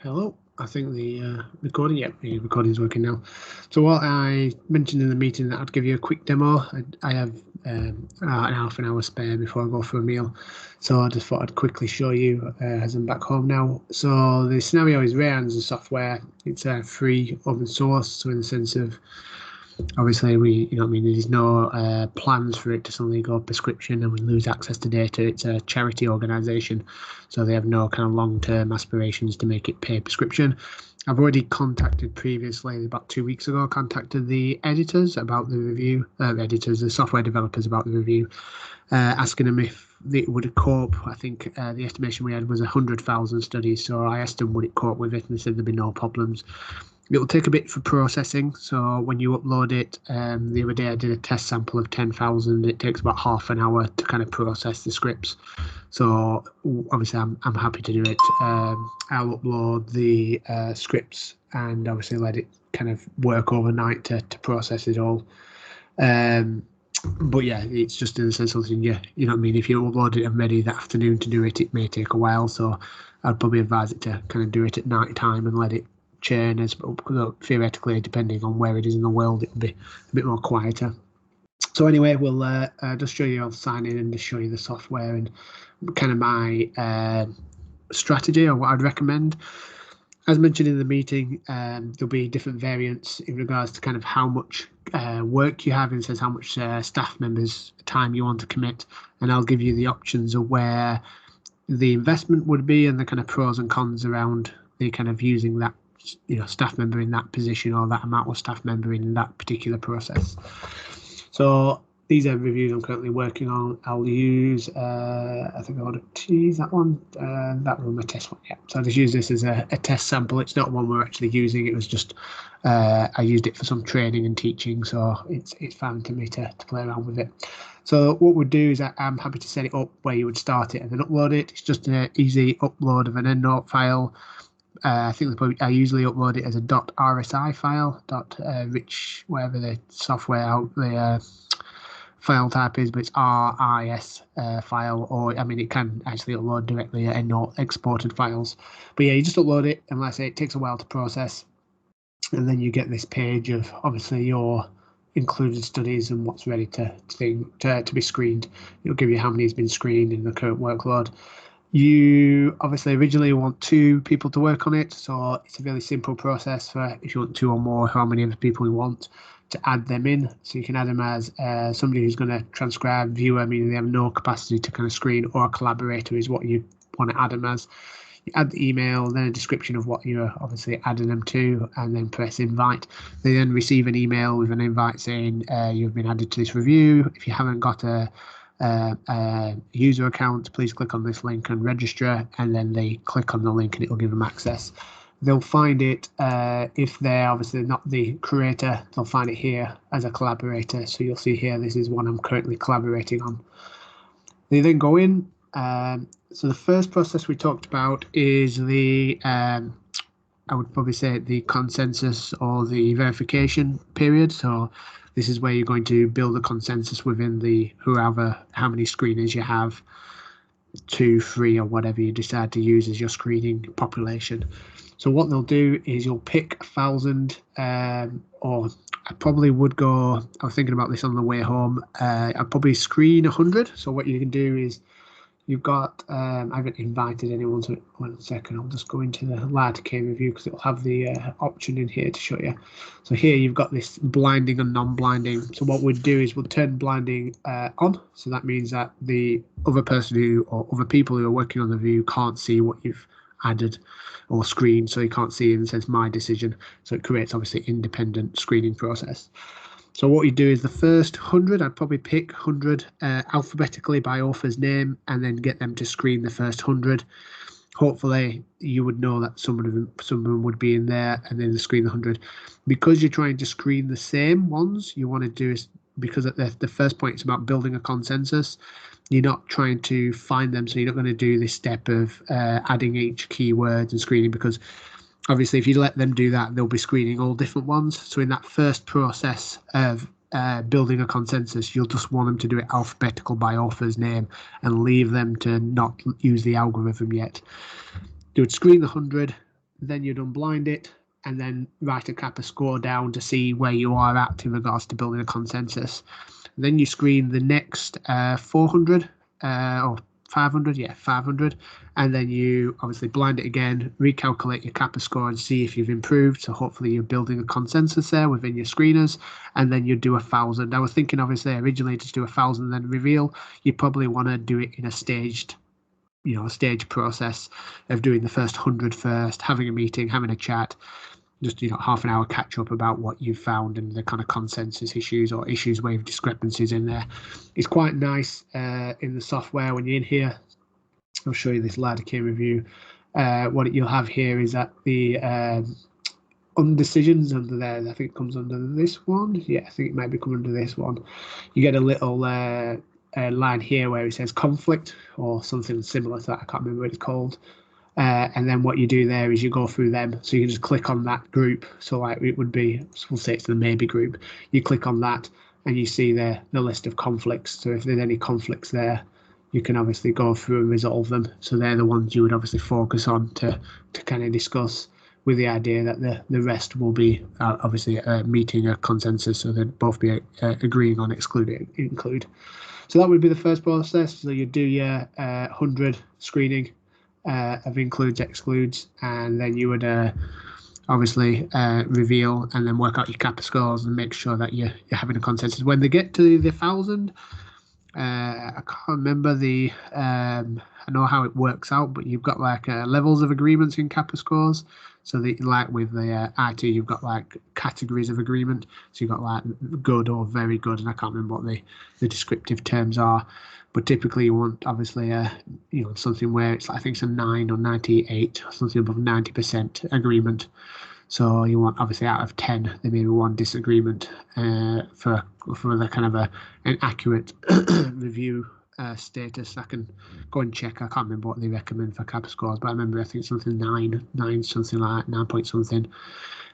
Hello, I think the recording is working now. So what I mentioned in the meeting that I'd give you a quick demo. I have an half an hour spare before I go for a meal, so I just thought I'd quickly show you as I'm back home now. So the scenario is Rayhan's software. It's free, open source, so in the sense of obviously there's no plans for it to suddenly go prescription and we lose access to data. It's a charity organization, so they have no kind of long-term aspirations to make it pay prescription. I've already contacted previously, about 2 weeks ago, contacted the editors about the review, the software developers about the review, asking them if it would cope. I think the estimation we had was 100,000 studies, so I asked them would it cope with it, and they said there'd be no problems. It'll take a bit for processing, so when you upload it, the other day I did a test sample of 10,000. It takes about half an hour to kind of process the scripts. So obviously I'm happy to do it. I'll upload the scripts and obviously let it kind of work overnight to process it all. But yeah, it's just in the sense of something, you know what I mean? If you upload it and ready that afternoon to do it, it may take a while. So I'd probably advise it to kind of do it at night time and let it churn, as theoretically, depending on where it is in the world, it'll be a bit more quieter. So anyway, we'll just show you how to sign in and just show you the software and kind of my strategy or what I'd recommend. As mentioned in the meeting, there'll be different variants in regards to kind of how much work you have, and says how much staff members time you want to commit, and I'll give you the options of where the investment would be and the kind of pros and cons around the kind of using that staff member in that position or that amount of staff member in that particular process. So these are reviews I'm currently working on. I'll use, I think I want to use that one. That one, my test one, yeah. So I just use this as a test sample. It's not one we're actually using. It was just, I used it for some training and teaching. So it's fun to me to play around with it. So what we'd do is I'm happy to set it up where you would start it and then upload it. It's just an easy upload of an EndNote file. I think I usually upload it as a .rsi file, .rich, whatever the software out the file type is, but it's RIS file, or I mean, it can actually upload directly at EndNote exported files. But yeah, you just upload it, and like I say, it takes a while to process, and then you get this page of obviously your included studies and what's ready to be screened. It'll give you how many has been screened in the current workload. You obviously originally want 2 people to work on it, so it's a really simple process for if you want 2 or more, how many other people you want to add them in. So you can add them as somebody who's going to transcribe, viewer, meaning they have no capacity to kind of screen, or a collaborator is what you want to add them as. You add the email, then a description of what you're obviously adding them to, and then press invite. They then receive an email with an invite saying you've been added to this review. If you haven't got a user account, please click on this link and register, and then they click on the link and it will give them access. They'll find it, if they're obviously not the creator, they'll find it here as a collaborator. So you'll see here, this is one I'm currently collaborating on. They then go in. So the first process we talked about is the, I would probably say the consensus or the verification period. So this is where you're going to build a consensus within the how many screeners you have, 2, 3, or whatever you decide to use as your screening population. So what they'll do is you'll pick 1,000, or I probably would go, I was thinking about this on the way home, I'd probably screen 100. So what you can do is you've got, I haven't invited anyone, so 1 second, I'll just go into the Lidocaine review because it'll have the option in here to show you. So here you've got this blinding and non-blinding. So what we'd do is we'll turn blinding on. So that means that the other person or other people who are working on the review can't see what you've added or screened. So you can't see it and says my decision. So it creates obviously independent screening process. So what you do is the first 100, I'd probably pick 100 alphabetically by author's name and then get them to screen the first 100. Hopefully you would know that some of them would be in there, and then screen the 100. Because you're trying to screen the same ones, you want to do is, because at the first point it's about building a consensus, you're not trying to find them, so you're not going to do this step of adding each keyword and screening, because obviously if you let them do that, they'll be screening all different ones. So in that first process of building a consensus, you'll just want them to do it alphabetical by author's name and leave them to not use the algorithm yet. You would screen the 100, then you'd unblind it, and then write a kappa score down to see where you are at in regards to building a consensus. Then you screen the next 400 or 500, yeah, 500, and then you obviously blind it again, recalculate your kappa score and see if you've improved. So hopefully you're building a consensus there within your screeners, and then you do 1,000. I was thinking obviously originally just do 1,000 then reveal. You probably want to do it in a staged process of doing the first 100 first, having a meeting, having a chat, just half an hour catch up about what you've found and the kind of consensus issues or issues where you've discrepancies in there. It's quite nice in the software when you're in here. I'll show you this Lidocaine review. What you'll have here is that the undecisions under there, I think it comes under this one. Yeah, I think it might be coming under this one. You get a little line here where it says conflict or something similar to that. I can't remember what it's called. And then what you do there is you go through them. So you can just click on that group. So like it would be, we'll say it's the maybe group. You click on that and you see the list of conflicts. So if there's any conflicts there, you can obviously go through and resolve them. So they're the ones you would obviously focus on to kind of discuss, with the idea that the rest will be obviously meeting a consensus, so they'd both be agreeing on include. So that would be the first process. So you do your 100 screening of includes, excludes, and then you would obviously reveal and then work out your kappa scores and make sure that you're having a consensus. When they get to the 1,000, I can't remember I know how it works out, but you've got like levels of agreements in kappa scores. So that, like with the IT, you've got like categories of agreement. So you've got like good or very good, and I can't remember what the descriptive terms are. But typically you want obviously something where it's, I think it's a 9 or 98 or something above 90% agreement. So you want obviously out of 10 there may be one disagreement for the kind of an accurate review status. I can go and check. I can't remember what they recommend for kappa scores, but I remember I think something 9 something like that, 9 point something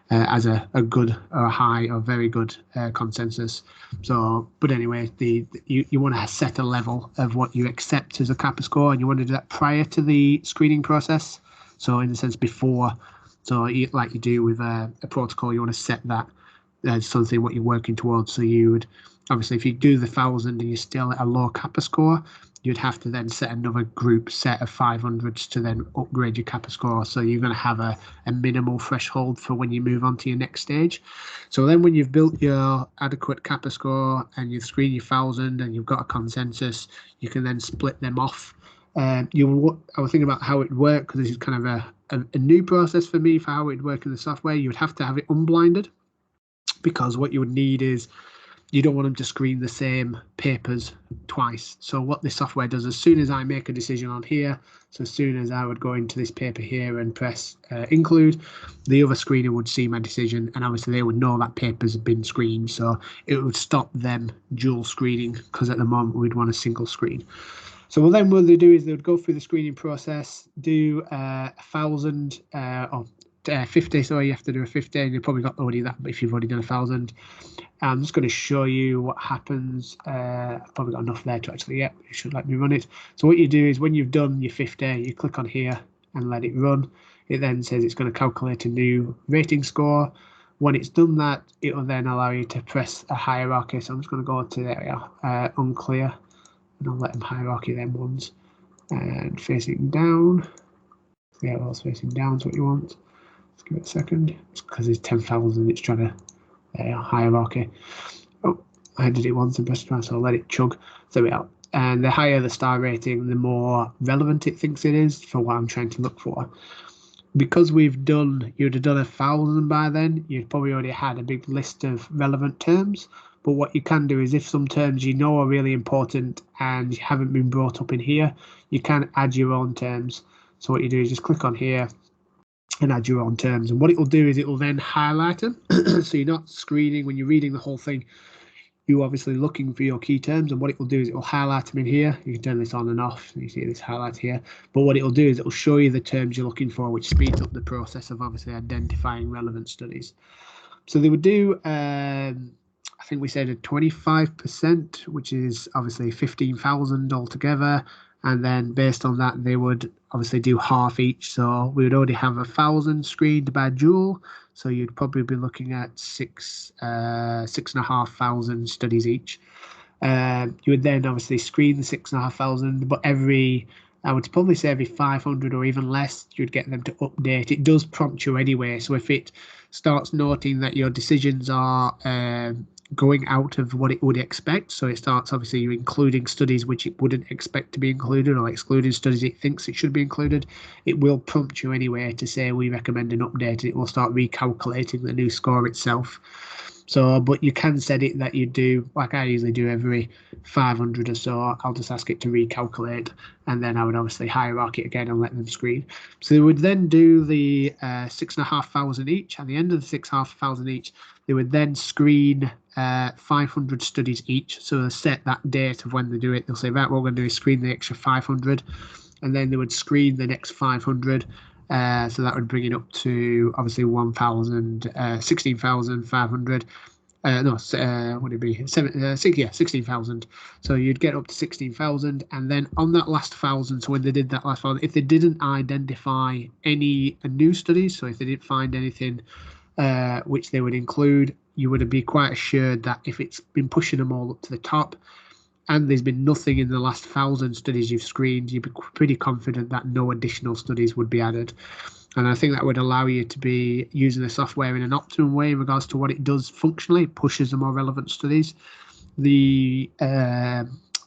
as a good or a high or very good consensus. So, but anyway, you want to set a level of what you accept as a kappa score, and you want to do that prior to the screening process. So in a sense before, so like you do with a protocol, you want to set that as something what you're working towards. So you would obviously, if you do the 1,000 and you're still at a low kappa score, you'd have to then set another group set of 500s to then upgrade your kappa score. So you're going to have a minimal threshold for when you move on to your next stage. So then when you've built your adequate kappa score and you've screened your 1,000 and you've got a consensus, you can then split them off. I was thinking about how it would work, because this is kind of a new process for me for how it would work in the software. You would have to have it unblinded, because what you would need is, you don't want them to screen the same papers twice. So what this software does, as soon as I make a decision on here, so as soon as I would go into this paper here and press include, the other screener would see my decision, and obviously they would know that papers have been screened. So it would stop them dual screening, because at the moment we'd want a single screen. So then what they do is they would go through the screening process, do 1,000 or 50, so you have to do a 50, and you've probably got already that, but if you've already done 1,000, I'm just going to show you what happens. I've probably got enough there to actually, yeah, you should let me run it. So what you do is when you've done your 50, you click on here and let it run. It then says it's going to calculate a new rating score. When it's done that, it will then allow you to press a hierarchy. So I'm just going to go to there we are, unclear, and I'll let them hierarchy them ones, and facing down. Yeah, well, it's facing down is what you want. Let's give it a second. It's because it's 10,000, it's trying to hierarchy. Oh, I did it once and pressed twice, so I'll let it chug. There we are. And the higher the star rating, the more relevant it thinks it is for what I'm trying to look for. Because you'd have done 1,000 by then, you'd probably already had a big list of relevant terms. But what you can do is, if some terms you know are really important and you haven't been brought up in here, you can add your own terms. So what you do is just click on here and add your own terms, and what it will do is it will then highlight them. So you're not screening when you're reading the whole thing, you're obviously looking for your key terms, and what it will do is it will highlight them in here. You can turn this on and off, you see this highlight here, but what it will do is it will show you the terms you're looking for, which speeds up the process of obviously identifying relevant studies. So they would do I think we said a 25%, which is obviously 15,000 altogether, And then based on that, they would obviously do half each. So we would already have 1,000 screened by Joule. So you'd probably be looking at 6,500 studies each. You would then obviously screen the 6,500, but I would probably say every 500 or even less, you'd get them to update. It does prompt you anyway. So if it starts noting that your decisions are going out of what it would expect, so it starts obviously you including studies which it wouldn't expect to be included or excluding studies it thinks it should be included, it will prompt you anyway to say we recommend an update. It will start recalculating the new score itself. So, but you can set it that you do, like I usually do every 500 or so, I'll just ask it to recalculate, and then I would obviously hierarchy it again and let them screen. So they would then do the 6,500 each. At the end of the 6,500 each, they would then screen 500 studies each. So they'll set that date of when they do it. They'll say, right, what we're going to do is screen the extra 500, and then they would screen the next 500. So that would bring it up to obviously 16,500. What would it be? 16,000. So you'd get up to 16,000, and then on that last 1,000. So when they did that last 1,000, if they didn't identify any new studies, so if they didn't find anything which they would include, you would be quite assured that if it's been pushing them all up to the top, and there's been nothing in the last 1,000 studies you've screened, you'd be pretty confident that no additional studies would be added. And I think that would allow you to be using the software in an optimum way in regards to what it does functionally. It pushes the more relevant studies. The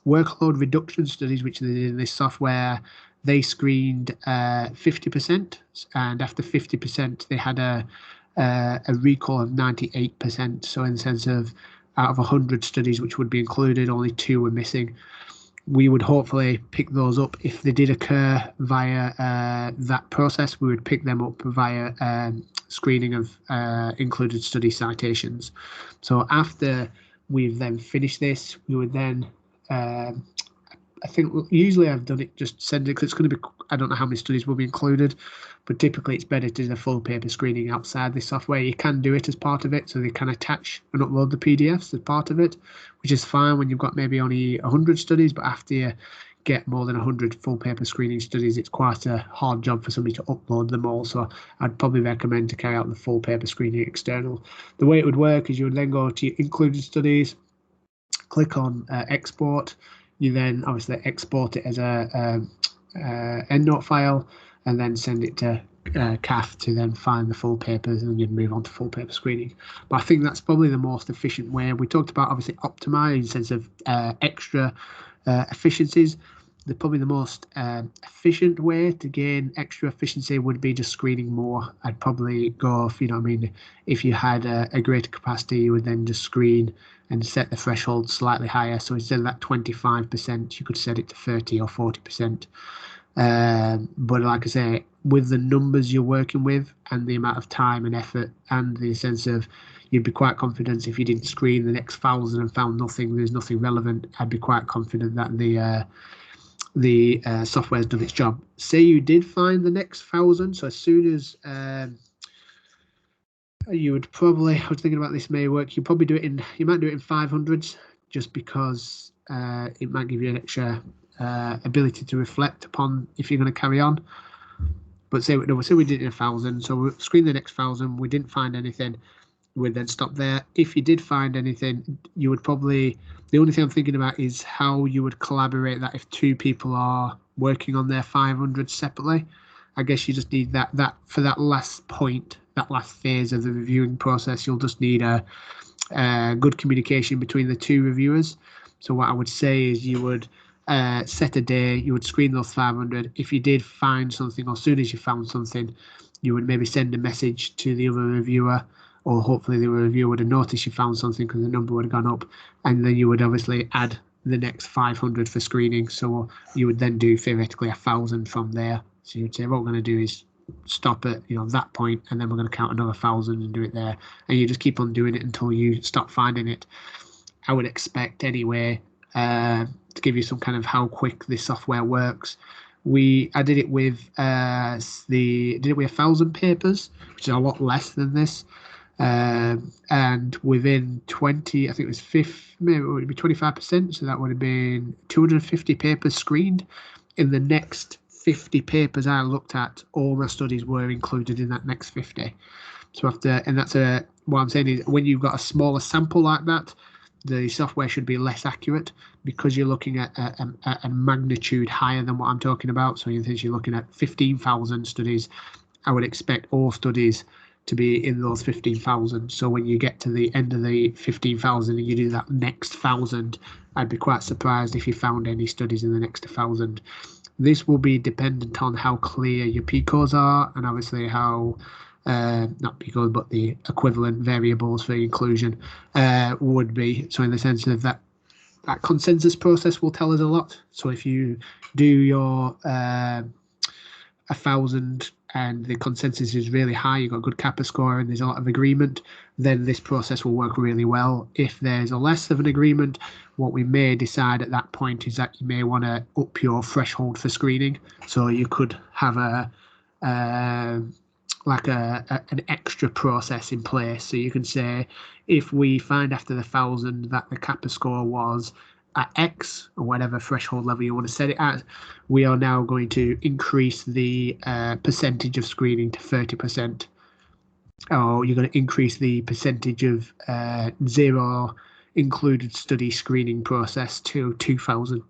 workload reduction studies, which they did in this software, they screened 50%, and after 50%, they had a recall of 98%. So in the sense of out of 100 studies which would be included, only 2 were missing. We would hopefully pick those up if they did occur via that process. We would pick them up via screening of included study citations. So after we've then finished this, we would then I think usually I've done it just send it because it's going to be, I don't know how many studies will be included, but typically it's better to do the full paper screening outside the software. You can do it as part of it, so they can attach and upload the PDFs as part of it, which is fine when you've got maybe only 100 studies, but after you get more than 100 full paper screening studies, it's quite a hard job for somebody to upload them all. So I'd probably recommend to carry out the full paper screening external. The way it would work is you would then go to your included studies, click on export. You then obviously export it as a EndNote file, and then send it to CAF to then find the full papers, and you'd move on to full paper screening. But I think that's probably the most efficient way. We talked about obviously optimize in the sense of extra efficiencies. Probably the most efficient way to gain extra efficiency would be just screening more. I'd probably go, if you had a greater capacity, you would then just screen and set the threshold slightly higher. So instead of that 25%, you could set it to 30 or 40%. But like I say, with the numbers you're working with and the amount of time and effort and the sense of, you'd be quite confident if you didn't screen the next 1,000 and found nothing, there's nothing relevant, I'd be quite confident that the software's done its job. Say you did find the next 1,000, so as soon as you would probably, I was thinking about this may work, you probably you might do it in 500s, just because it might give you an extra ability to reflect upon if you're going to carry on. But say we did it in 1,000, so we'll screen the next 1,000, we didn't find anything, we'd then stop there. If you did find anything, you would probably, the only thing I'm thinking about is how you would collaborate that if 2 people are working on their 500 separately. I guess you just need that for that last point, that last phase of the reviewing process, you'll just need a good communication between the 2 reviewers. So what I would say is you would set a day, you would screen those 500. If you did find something, or as soon as you found something, you would maybe send a message to the other reviewer, or hopefully the reviewer would have noticed you found something because the number would have gone up, and then you would obviously add the next 500 for screening. So you would then do theoretically 1,000 from there. So you'd say what we're going to do is stop at that point, and then we're going to count another 1,000 and do it there, and you just keep on doing it until you stop finding it. I would expect anyway, to give you some kind of how quick this software works. I did it with 1,000 papers, which is a lot less than this. And within 20, I think it was maybe it would be 25%, so that would have been 250 papers screened. in the next 50 papers I looked at, all my studies were included in that next 50. So what I'm saying is, when you've got a smaller sample like that, the software should be less accurate, because you're looking at a magnitude higher than what I'm talking about. So since you're looking at 15,000 studies, I would expect all studies to be in those 15,000. So when you get to the end of the 15,000 and you do that next 1,000, I'd be quite surprised if you found any studies in the next 1,000. This will be dependent on how clear your PICOs are, and obviously how not PICOs, but the equivalent variables for inclusion would be. So in the sense of that consensus process will tell us a lot. So if you do your 1,000 and the consensus is really high, you've got a good kappa score and there's a lot of agreement, then this process will work really well. If there's a less of an agreement, what we may decide at that point is that you may want to up your threshold for screening. So you could have an extra process in place. So you can say, if we find after the 1,000 that the kappa score was at X, or whatever threshold level you want to set it at, we are now going to increase the percentage of screening to 30%. Or you're going to increase the percentage of zero included study screening process to 2,000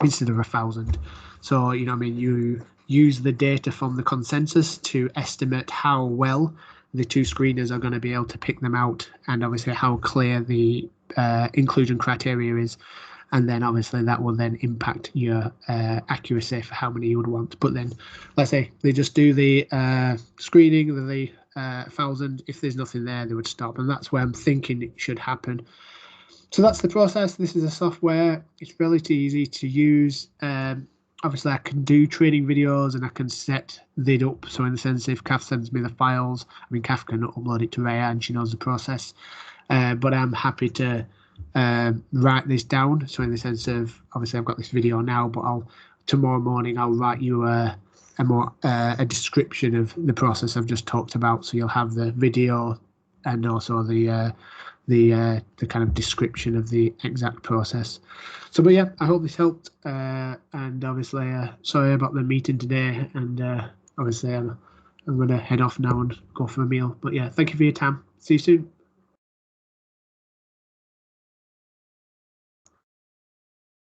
instead of 1,000. So, you know what I mean, you use the data from the consensus to estimate how well the two screeners are going to be able to pick them out, and obviously how clear the inclusion criteria is. And then obviously that will then impact your accuracy for how many you would want. But then let's say they just do the screening, the 1,000. If there's nothing there, they would stop. And that's where I'm thinking it should happen. So that's the process. This is a software. It's relatively easy to use. Obviously, I can do training videos and I can set it up. So in the sense, if Kath sends me the files, I mean, Kath can upload it to Rhea and she knows the process. But I'm happy to write this down. So in the sense of, obviously I've got this video now, but tomorrow morning I'll write you a description of the process I've just talked about. So you'll have the video and also the kind of description of the exact process. So, but yeah, I hope this helped. And obviously, sorry about the meeting today. And obviously, I'm going to head off now and go for a meal. But yeah, thank you for your time. See you soon.